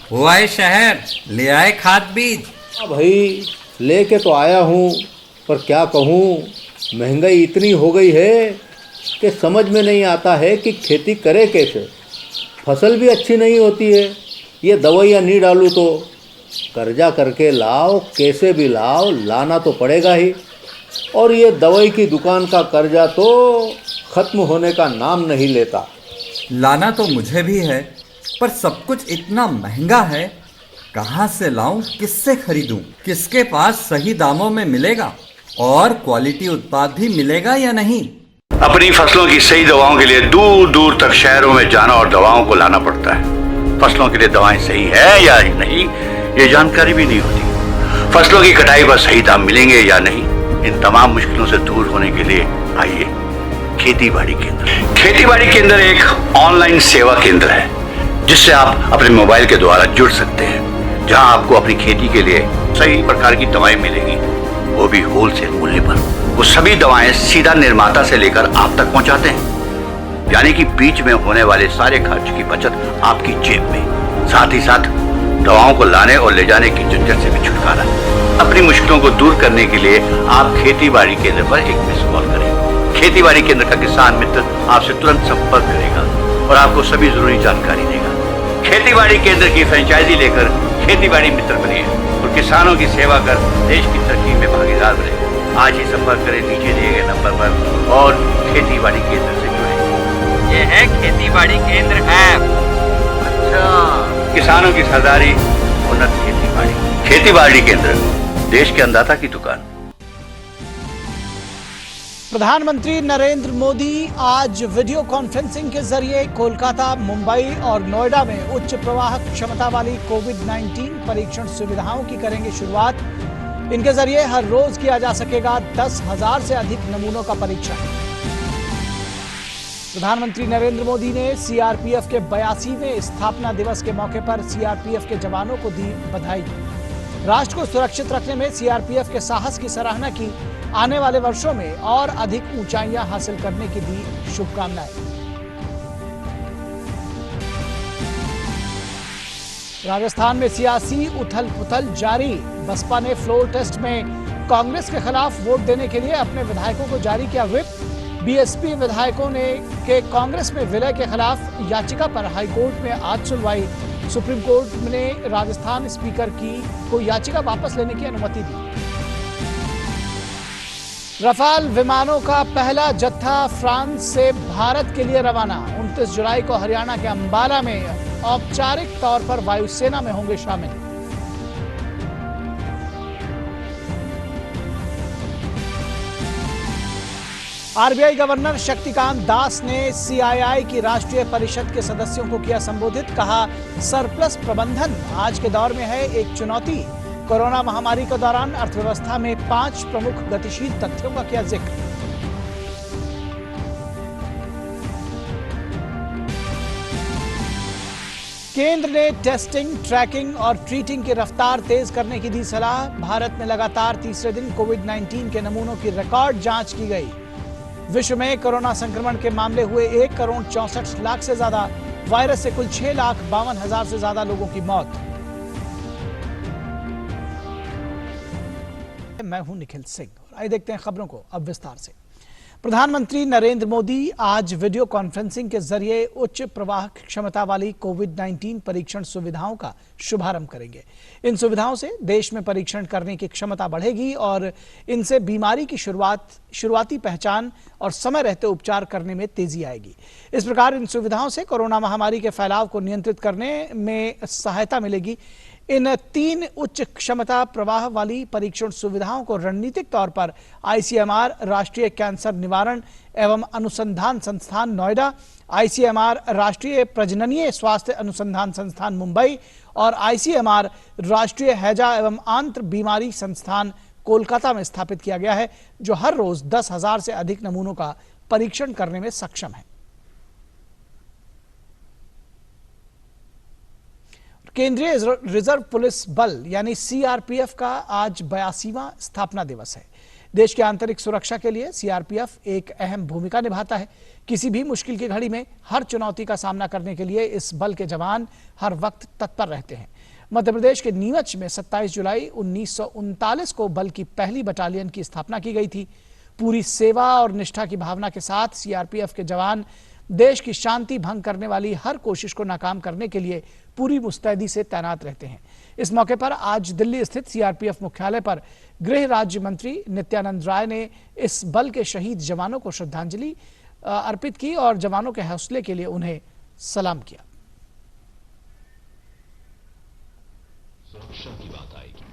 वो आए शहर, ले आए खाद बीज। हाँ भाई, लेके तो आया हूँ, पर क्या कहूँ, महंगाई इतनी हो गई है कि समझ में नहीं आता है कि खेती करे कैसे। फसल भी अच्छी नहीं होती है, ये दवाइयाँ नहीं डालूँ तो कर्जा करके लाओ, कैसे भी लाओ, लाना तो पड़ेगा ही। और ये दवाई की दुकान का कर्जा तो ख़त्म होने का नाम नहीं लेता। लाना तो मुझे भी है, पर सब कुछ इतना महंगा है। कहाँ से लाऊं, किससे खरीदूं, किसके पास सही दामों में मिलेगा और क्वालिटी उत्पाद भी मिलेगा या नहीं। अपनी फसलों की सही दवाओं के लिए दूर दूर तक शहरों में जाना और दवाओं को लाना पड़ता है। फसलों के लिए दवाएं सही है या नहीं, ये जानकारी भी नहीं होती। फसलों की कटाई पर सही दाम मिलेंगे या नहीं, इन तमाम मुश्किलों से दूर होने के लिए आइए खेती बाड़ी केंद्र। खेती बाड़ी केंद्र एक ऑनलाइन सेवा केंद्र है जिससे आप अपने मोबाइल के द्वारा जुड़ सकते हैं, जहां आपको अपनी खेती के लिए सही प्रकार की दवाएं मिलेंगी, वो भी होलसेल मूल्य पर। वो सभी दवाएं सीधा निर्माता से लेकर आप तक पहुंचाते हैं, यानी कि बीच में होने वाले सारे खर्च की बचत आपकी जेब में। साथ ही साथ दवाओं को लाने और ले जाने की झंझट से भी छुटकारा। अपनी मुश्किलों को दूर करने के लिए आप खेती बाड़ी केंद्र पर एक मिस कॉल करें। खेती बाड़ी केंद्र का किसान मित्र आपसे तुरंत संपर्क करेगा और आपको सभी जरूरी जानकारी देगा। खेती बाड़ी केंद्र की फ्रेंचाइजी लेकर खेती बाड़ी मित्र बनिए और किसानों की सेवा कर देश की तरक्की में भागीदार बने। आज ही संपर्क करें नीचे दिए गए नंबर पर और खेती बाड़ी केंद्र से जुड़े। ये है खेती बाड़ी केंद्र ऐप। अच्छा, किसानों की सरदारी, उन्नत खेती बाड़ी। खेती बाड़ी केंद्र, देश के अन्नदाता की दुकान। प्रधानमंत्री नरेंद्र मोदी आज वीडियो कॉन्फ्रेंसिंग के जरिए कोलकाता, मुंबई और नोएडा में उच्च प्रवाह क्षमता वाली कोविड-19 परीक्षण सुविधाओं की करेंगे शुरुआत। इनके जरिए हर रोज किया जा सकेगा 10,000 से अधिक नमूनों का परीक्षण। प्रधानमंत्री नरेंद्र मोदी ने सीआरपीएफ के 82वें स्थापना दिवस के मौके पर सीआरपीएफ के जवानों को दी बधाई। राष्ट्र को सुरक्षित रखने में सीआरपीएफ के साहस की सराहना की। आने वाले वर्षों में और अधिक ऊंचाइयां हासिल करने की दी शुभकामनाएं। राजस्थान में सियासी उथल पुथल जारी। बसपा ने फ्लोर टेस्ट में कांग्रेस के खिलाफ वोट देने के लिए अपने विधायकों को जारी किया व्हिप। बीएसपी विधायकों ने के कांग्रेस में विलय के खिलाफ याचिका पर हाईकोर्ट में आज सुनवाई। सुप्रीम कोर्ट ने राजस्थान स्पीकर को याचिका वापस लेने की अनुमति दी। रफाल विमानों का पहला जत्था फ्रांस से भारत के लिए रवाना। 29 जुलाई को हरियाणा के अंबाला में औपचारिक तौर पर वायुसेना में होंगे शामिल। आरबीआई गवर्नर शक्तिकांत दास ने सीआईआई की राष्ट्रीय परिषद के सदस्यों को किया संबोधित। कहा, सरप्लस प्रबंधन आज के दौर में है एक चुनौती। कोरोना महामारी के दौरान अर्थव्यवस्था में 5 प्रमुख गतिशील तथ्यों का किया जिक्र। केंद्र ने टेस्टिंग, ट्रैकिंग और ट्रीटिंग की रफ्तार तेज करने की दी सलाह। भारत में लगातार तीसरे दिन कोविड-19 के नमूनों की रिकॉर्ड जांच की गई। विश्व में कोरोना संक्रमण के मामले हुए 1,64,00,000 से ज्यादा। वायरस से कुल 6,52,000 से ज्यादा लोगों की मौत। मैं हूं निखिल सिंह और आइए देखते हैं खबरों को अब विस्तार से। प्रधानमंत्री नरेंद्र मोदी आज वीडियो कॉन्फ्रेंसिंग के जरिए उच्च प्रवाह क्षमता वाली कोविड-19 परीक्षण सुविधाओं का शुभारंभ करेंगे। इन सुविधाओं से देश में परीक्षण करने की क्षमता बढ़ेगी और इनसे बीमारी की शुरुआती पहचान और समय रहते उपचार करने में तेजी आएगी। इस प्रकार इन सुविधाओं से कोरोना महामारी के फैलाव को नियंत्रित करने में सहायता मिलेगी। इन 3 उच्च क्षमता प्रवाह वाली परीक्षण सुविधाओं को रणनीतिक तौर पर आईसीएमआर, राष्ट्रीय कैंसर निवारण एवं अनुसंधान संस्थान नोएडा, आईसीएमआर, राष्ट्रीय प्रजननीय स्वास्थ्य अनुसंधान संस्थान मुंबई और आईसीएमआर, राष्ट्रीय हैजा एवं आंत्र बीमारी संस्थान कोलकाता में स्थापित किया गया है, जो हर रोज 10,000 से अधिक नमूनों का परीक्षण करने में सक्षम है। केंद्रीय रिजर्व पुलिस बल यानी सीआरपीएफ का आज 82वां स्थापना दिवस है। देश की आंतरिक सुरक्षा के लिए सीआरपीएफ एक अहम भूमिका निभाता है। किसी भी मुश्किल की घड़ी में हर चुनौती का सामना करने के लिए इस बल के जवान हर वक्त तत्पर रहते हैं। मध्य प्रदेश के नीमच में 27 जुलाई 1939 को बल की पहली बटालियन की स्थापना की गई थी। पूरी सेवा और निष्ठा की भावना के साथ सीआरपीएफ के जवान देश की शांति भंग करने वाली हर कोशिश को नाकाम करने के लिए पूरी मुस्तैदी से तैनात रहते हैं। इस मौके पर आज दिल्ली स्थित सीआरपीएफ मुख्यालय पर गृह राज्य मंत्री नित्यानंद राय ने इस बल के शहीद जवानों को श्रद्धांजलि अर्पित की और जवानों के हौसले के लिए उन्हें सलाम किया। सुरक्षा की बात आएगी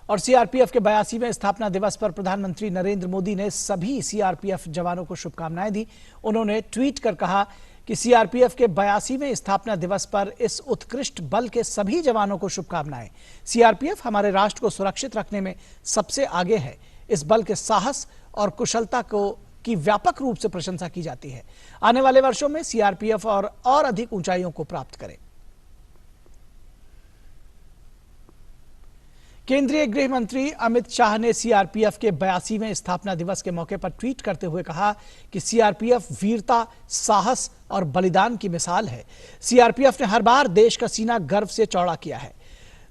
और सीआरपीएफ के 82वें स्थापना दिवस पर प्रधानमंत्री नरेंद्र मोदी ने सभी सीआरपीएफ जवानों को शुभकामनाएं दी। उन्होंने ट्वीट कर कहा कि सीआरपीएफ के 82वें स्थापना दिवस पर इस उत्कृष्ट बल के सभी जवानों को शुभकामनाएं। सीआरपीएफ हमारे राष्ट्र को सुरक्षित रखने में सबसे आगे है। इस बल के साहस और कुशलता की व्यापक रूप से प्रशंसा की जाती है। आने वाले वर्षों में सीआरपीएफ और अधिक ऊंचाइयों को प्राप्त करे। केंद्रीय गृह मंत्री अमित शाह ने सीआरपीएफ के 82वें स्थापना दिवस के मौके पर ट्वीट करते हुए कहा कि सीआरपीएफ वीरता, साहस और बलिदान की मिसाल है। सीआरपीएफ ने हर बार देश का सीना गर्व से चौड़ा किया है।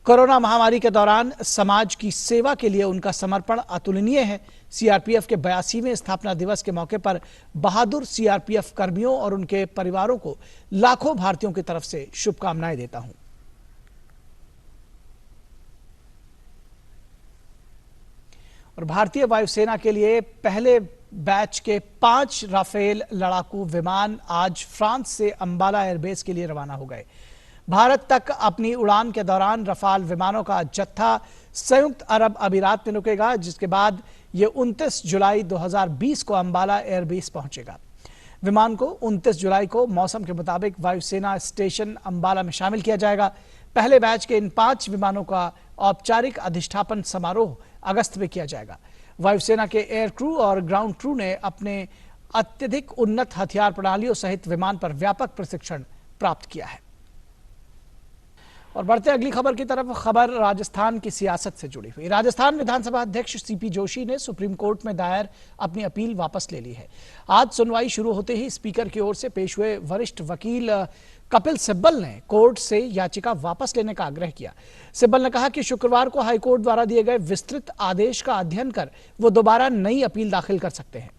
कोरोना महामारी के दौरान समाज की सेवा के लिए उनका समर्पण अतुलनीय है। सीआरपीएफ के 82वें स्थापना दिवस के मौके पर बहादुर सीआरपीएफ कर्मियों और उनके परिवारों को लाखों भारतीयों की तरफ से शुभकामनाएं देता हूं। और भारतीय वायुसेना के लिए पहले बैच के 5 राफेल लड़ाकू विमान आज फ्रांस से अंबाला एयरबेस के लिए रवाना हो गए। भारत तक अपनी उड़ान के दौरान रफाल विमानों का जत्था संयुक्त अरब अमीरात में रुकेगा, जिसके बाद ये 29 जुलाई 2020 को अंबाला एयरबेस पहुंचेगा। विमान को 29 जुलाई को मौसम के मुताबिक वायुसेना स्टेशन अंबाला में शामिल किया जाएगा। पहले बैच के इन 5 विमानों का औपचारिक अधिष्ठापन समारोह अगस्त में किया जाएगा। वायुसेना के एयर क्रू और ग्राउंड क्रू ने अपने अत्यधिक उन्नत हथियार प्रणालियों सहित विमान पर व्यापक प्रशिक्षण प्राप्त किया है। और बढ़ते अगली खबर की तरफ। खबर राजस्थान की सियासत से जुड़ी हुई। राजस्थान विधानसभा अध्यक्ष सीपी जोशी ने सुप्रीम कोर्ट में दायर अपनी अपील वापस ले ली है। आज सुनवाई शुरू होते ही स्पीकर की ओर से पेश हुए वरिष्ठ वकील कपिल सिब्बल ने कोर्ट से याचिका वापस लेने का आग्रह किया। सिब्बल ने कहा कि शुक्रवार को हाईकोर्ट द्वारा दिए गए विस्तृत आदेश का अध्ययन कर वो दोबारा नई अपील दाखिल कर सकते हैं।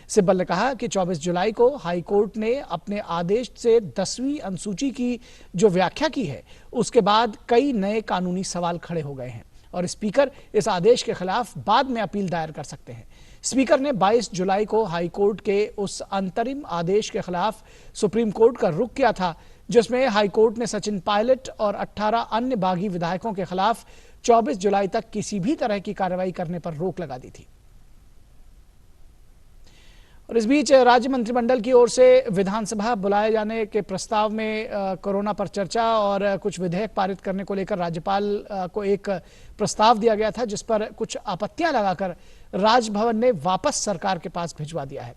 सिब्बल ने कहा कि 24 जुलाई को हाईकोर्ट ने अपने आदेश से 10वीं अनुसूची की जो व्याख्या की है, उसके बाद कई नए कानूनी सवाल खड़े हो गए हैं और स्पीकर इस आदेश के खिलाफ बाद में अपील दायर कर सकते हैं। स्पीकर ने 22 जुलाई को हाईकोर्ट के उस अंतरिम आदेश के खिलाफ सुप्रीम कोर्ट का रुख किया था, जिसमें हाईकोर्ट ने सचिन पायलट और 18 अन्य बागी विधायकों के खिलाफ 24 जुलाई तक किसी भी तरह की कार्रवाई करने पर रोक लगा दी थी। और इस बीच राज्य मंत्रिमंडल की ओर से विधानसभा बुलाए जाने के प्रस्ताव में कोरोना पर चर्चा और कुछ विधेयक पारित करने को लेकर राज्यपाल को एक प्रस्ताव दिया गया था, जिस पर कुछ आपत्तियां लगाकर राजभवन ने वापस सरकार के पास भिजवा दिया है।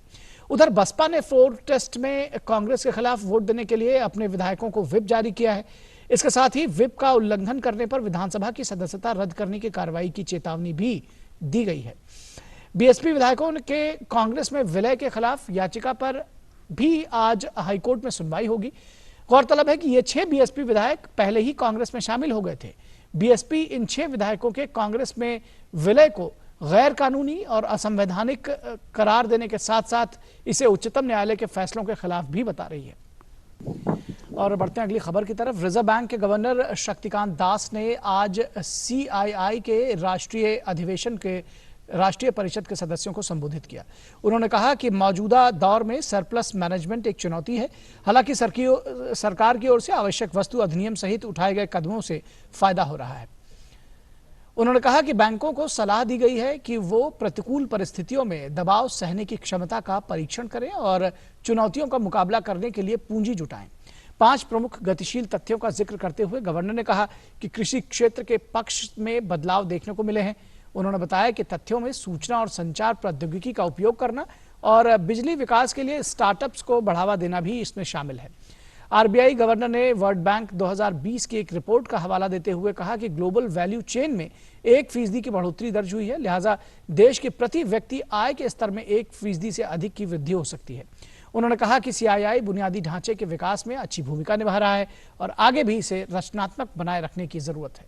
उधर बसपा ने फ्लोर टेस्ट में कांग्रेस के खिलाफ वोट देने के लिए अपने विधायकों को व्हिप जारी किया है। इसके साथ ही व्हिप का उल्लंघन करने पर विधानसभा की सदस्यता रद्द करने की कार्रवाई की चेतावनी भी दी गई है। बीएसपी विधायकों के कांग्रेस में विलय के खिलाफ याचिका पर भी आज हाईकोर्ट में सुनवाई होगी। गौरतलब है कि ये 6 बीएसपी विधायक पहले ही कांग्रेस में शामिल हो गए थे। बीएसपी इन 6 विधायकों के कांग्रेस में विलय को गैर कानूनी और असंवैधानिक करार देने के साथ साथ इसे उच्चतम न्यायालय के फैसलों के खिलाफ भी बता रही है। और बढ़ते हैं अगली खबर की तरफ। रिजर्व बैंक के गवर्नर शक्तिकांत दास ने आज सीआईआई के राष्ट्रीय अधिवेशन के राष्ट्रीय परिषद के सदस्यों को संबोधित किया। उन्होंने कहा कि मौजूदा दौर में सरप्लस मैनेजमेंट एक चुनौती है। हालांकि सरकार की ओर से आवश्यक वस्तु अधिनियम सहित उठाए गए कदमों से फायदा हो रहा है। उन्होंने कहा कि बैंकों को सलाह दी गई है कि वो प्रतिकूल परिस्थितियों में दबाव सहने की क्षमता का परीक्षण करें और चुनौतियों का मुकाबला करने के लिए पूंजी जुटाएं। 5 प्रमुख गतिशील तथ्यों का जिक्र करते हुए गवर्नर ने कहा कि कृषि क्षेत्र के पक्ष में बदलाव देखने को मिले हैं। उन्होंने बताया कि तथ्यों में सूचना और संचार प्रौद्योगिकी का उपयोग करना और बिजली विकास के लिए स्टार्टअप्स को बढ़ावा देना भी इसमें शामिल है। आरबीआई गवर्नर ने वर्ल्ड बैंक 2020 की एक रिपोर्ट का हवाला देते हुए कहा कि ग्लोबल वैल्यू चेन में 1% की बढ़ोतरी दर्ज हुई है, लिहाजा देश के प्रति व्यक्ति आय के स्तर में 1% से अधिक की वृद्धि हो सकती है। उन्होंने कहा कि सीआईआई बुनियादी ढांचे के विकास में अच्छी भूमिका निभा रहा है और आगे भी इसे रचनात्मक बनाए रखने की जरूरत है।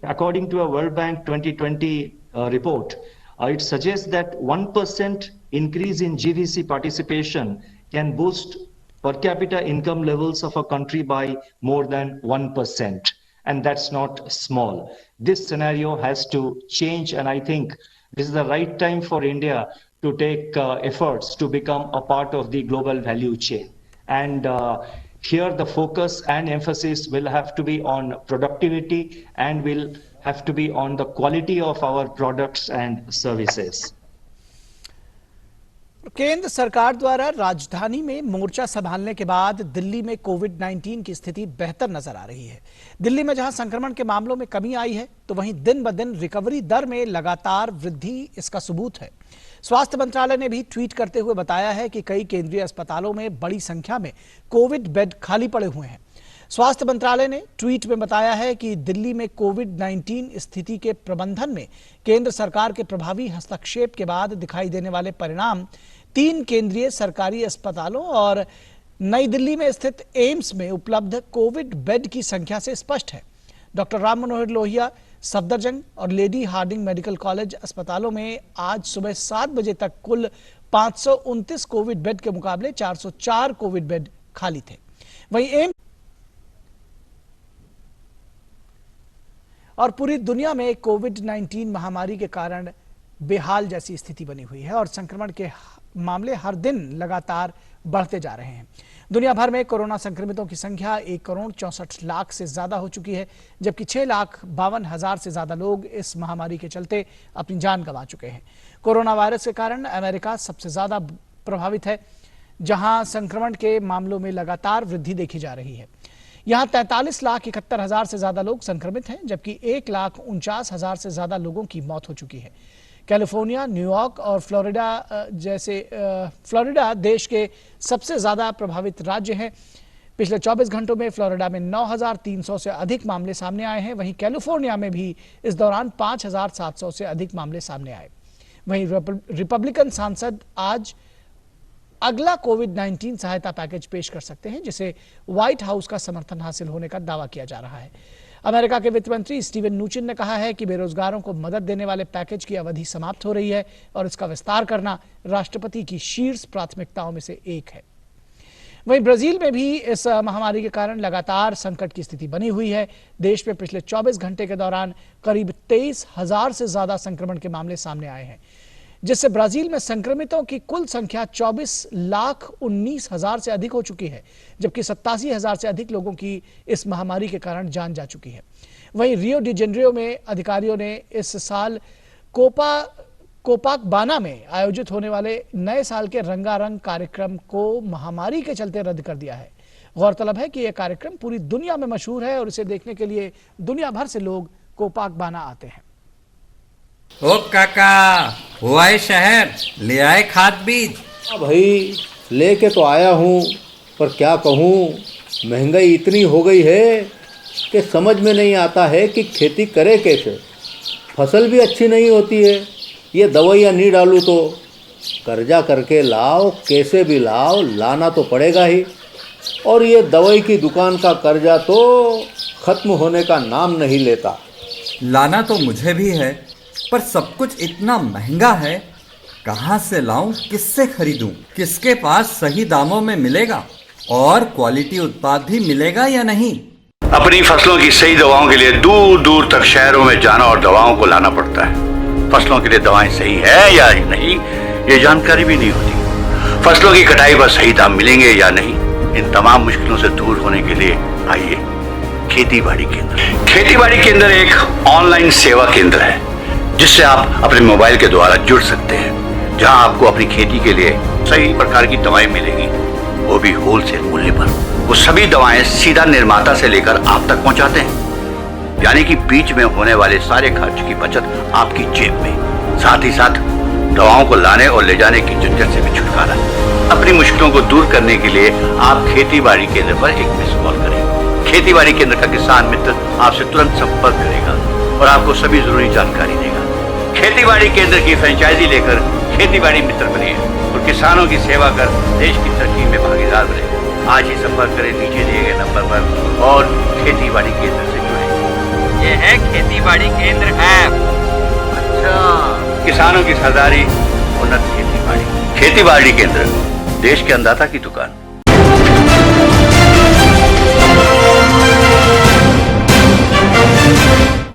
According to a World Bank 2020 report, it suggests that 1% increase in GVC participation can boost per capita income levels of a country by more than 1%. And that's not small. This scenario has to change, and I think this is the right time for India to take efforts to become a part of the global value chain. And here the focus and emphasis will have to be on productivity and will have to be on the quality of our products and services. केंद्र सरकार द्वारा राजधानी में मोर्चा संभालने के बाद दिल्ली में कोविड-19 की स्थिति बेहतर नजर आ रही है। दिल्ली में जहां संक्रमण के मामलों में कमी आई है, तो वहीं दिन ब दिन रिकवरी दर में लगातार वृद्धि इसका सबूत है। स्वास्थ्य मंत्रालय ने भी ट्वीट करते हुए बताया है कि कई केंद्रीय अस्पतालों में बड़ी संख्या में कोविड बेड खाली पड़े हुए हैं। स्वास्थ्य मंत्रालय ने ट्वीट में बताया है कि दिल्ली में कोविड-19 स्थिति के प्रबंधन में केंद्र सरकार के प्रभावी हस्तक्षेप के बाद दिखाई देने वाले परिणाम 3 केंद्रीय सरकारी अस्पतालों और नई दिल्ली में स्थित एम्स में उपलब्ध कोविड बेड की संख्या से स्पष्ट है। डॉक्टर राम मनोहर लोहिया, सफदरजंग और लेडी हार्डिंग मेडिकल कॉलेज अस्पतालों में आज सुबह 7 बजे तक कुल 529 कोविड बेड के मुकाबले 404 कोविड बेड खाली थे। वहीं एम्स और पूरी दुनिया में कोविड-19 महामारी के कारण बेहाल जैसी स्थिति बनी हुई है और संक्रमण के मामले हर दिन लगातार बढ़ते जा रहे हैं। दुनिया भर में कोरोना संक्रमितों की संख्या 1,64,00,000 से ज्यादा हो चुकी है, जबकि 6,52,000 से ज्यादा लोग इस महामारी के चलते अपनी जान गंवा चुके हैं। कोरोना वायरस के कारण अमेरिका सबसे ज्यादा प्रभावित है, जहां संक्रमण के मामलों में लगातार वृद्धि देखी जा रही है। यहाँ 43,71,000 से ज्यादा लोग संक्रमित हैं, जबकि 1,49,000 से ज्यादा लोगों की मौत हो चुकी है। कैलिफोर्निया, न्यूयॉर्क और फ्लोरिडा देश के सबसे ज्यादा प्रभावित राज्य हैं। पिछले 24 घंटों में फ्लोरिडा में 9,300 से अधिक मामले सामने आए हैं। वहीं कैलिफोर्निया में भी इस दौरान 5,700 से अधिक मामले सामने आए। वहीं रिपब्लिकन सांसद आज अगला कोविड-19 सहायता पैकेज पेश कर सकते हैं, जिसे व्हाइट हाउस का समर्थन हासिल होने का दावा किया जा रहा है। अमेरिका के वित्त मंत्री स्टीवन नुचिन ने कहा है कि बेरोजगारों को मदद देने वाले पैकेज की अवधि समाप्त हो रही है और इसका विस्तार करना राष्ट्रपति की शीर्ष प्राथमिकताओं में से एक है। वहीं ब्राजील में भी इस महामारी के कारण लगातार संकट की स्थिति बनी हुई है। देश में पिछले 24 घंटे के दौरान करीब 23,000 से ज्यादा संक्रमण के मामले सामने आए हैं, जिससे ब्राजील में संक्रमितों की कुल संख्या 24,19,000 से अधिक हो चुकी है, जबकि 87,000 से अधिक लोगों की इस महामारी के कारण जान जा चुकी है। वहीं रियो डी जेनेरियो में अधिकारियों ने इस साल कोपाकबाना में आयोजित होने वाले नए साल के रंगारंग कार्यक्रम को महामारी के चलते रद्द कर दिया है। गौरतलब है कि यह कार्यक्रम पूरी दुनिया में मशहूर है और इसे देखने के लिए दुनिया भर से लोग कोपाकबाना आते हैं। ओ काका, हुआ है शहर, ले आए खाद बीज? हाँ भाई, लेके तो आया हूँ, पर क्या कहूँ, महंगाई इतनी हो गई है कि समझ में नहीं आता है कि खेती करे कैसे। फसल भी अच्छी नहीं होती है, ये दवाइयाँ नहीं डालूँ तो कर्जा करके लाओ, कैसे भी लाओ, लाना तो पड़ेगा ही। और ये दवाई की दुकान का कर्जा तो ख़त्म होने का नाम नहीं लेता। लाना तो मुझे भी है, पर सब कुछ इतना महंगा है, कहाँ से लाऊं, किससे खरीदूं, किसके पास सही दामों में मिलेगा और क्वालिटी उत्पाद भी मिलेगा या नहीं। अपनी फसलों की सही दवाओं के लिए दूर दूर तक शहरों में जाना और दवाओं को लाना पड़ता है। फसलों के लिए दवाएं सही है या नहीं, ये जानकारी भी नहीं होती। फसलों की कटाई पर सही दाम मिलेंगे या नहीं, इन तमाम मुश्किलों से दूर होने के लिए आइए खेती बाड़ी केंद्र। खेती बाड़ी केंद्र एक ऑनलाइन सेवा केंद्र है, जिससे आप अपने मोबाइल के द्वारा जुड़ सकते हैं, जहां आपको अपनी खेती के लिए सही प्रकार की दवाएं मिलेंगी, वो भी होलसेल मूल्य पर। वो सभी दवाएं सीधा निर्माता से लेकर आप तक पहुंचाते हैं, यानी कि बीच में होने वाले सारे खर्च की बचत आपकी जेब में। साथ ही साथ दवाओं को लाने और ले जाने की झंझट से भी छुटकारा। अपनी मुश्किलों को दूर करने के लिए आप खेती बाड़ी केंद्र पर एक मिस कॉल करें। खेती बाड़ी केंद्र का किसान मित्र आपसे तुरंत संपर्क करेगा और आपको सभी जरूरी जानकारी देगा। खेती बाड़ी केंद्र की फ्रेंचाइजी लेकर खेती बाड़ी मित्र बनिए और किसानों की सेवा कर देश की तरक्की में भागीदार बने। आज ही संपर्क करें नीचे दिए गए नंबर पर और खेती बाड़ी केंद्र से जुड़े। ये है खेती बाड़ी केंद्र ऐप। अच्छा, किसानों की सरदारी, उन्नत खेती बाड़ी। खेती बाड़ी केंद्र, देश के अन्नदाता की दुकान।